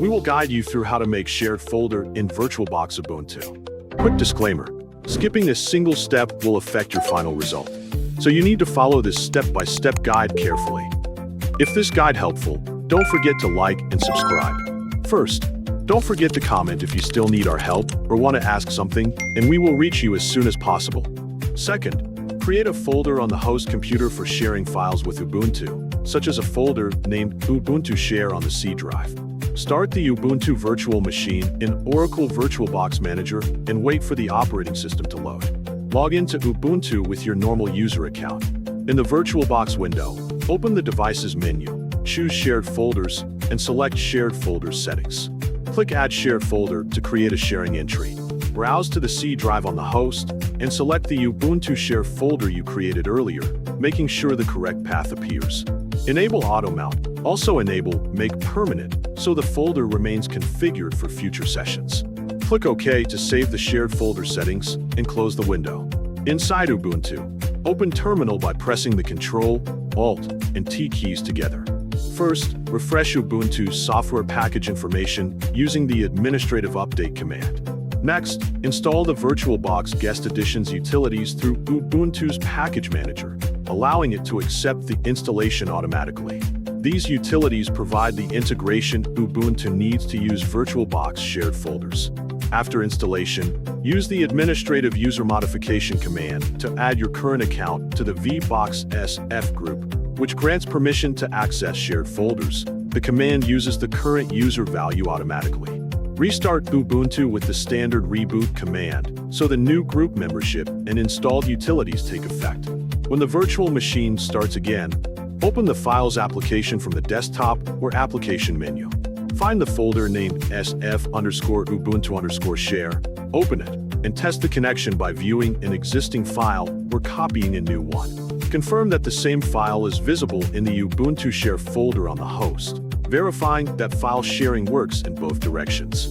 We will guide you through how to make shared folder in VirtualBox Ubuntu. Quick disclaimer, skipping this single step will affect your final result. So you need to follow this step-by-step guide carefully. If this guide helpful, don't forget to like and subscribe. First, don't forget to comment if you still need our help or want to ask something, and we will reach you as soon as possible. Second, create a folder on the host computer for sharing files with Ubuntu, such as a folder named Ubuntu Share on the C drive. Start the Ubuntu virtual machine in Oracle VirtualBox Manager and wait for the operating system to load. Log into Ubuntu with your normal user account. In the VirtualBox window, open the Devices menu, choose Shared Folders, and select Shared Folders settings. Click Add Shared Folder to create a sharing entry. Browse to the C drive on the host, and select the Ubuntu Share folder you created earlier, making sure the correct path appears. Enable Auto Mount. Also enable Make Permanent, so the folder remains configured for future sessions. Click OK to save the shared folder settings, and close the window. Inside Ubuntu, open Terminal by pressing the Ctrl, Alt, and T keys together. First, refresh Ubuntu's software package information using the Administrative Update command. Next, install the VirtualBox Guest Editions utilities through Ubuntu's Package Manager, allowing it to accept the installation automatically. These utilities provide the integration Ubuntu needs to use VirtualBox shared folders. After installation, use the Administrative User Modification command to add your current account to the VBox SF group, which grants permission to access shared folders. The command uses the current user value automatically. Restart Ubuntu with the standard reboot command, so the new group membership and installed utilities take effect. When the virtual machine starts again, open the Files application from the desktop or Application menu. Find the folder named sf_ubuntu_share, open it, and test the connection by viewing an existing file or copying a new one. Confirm that the same file is visible in the Ubuntu Share folder on the host, verifying that file sharing works in both directions.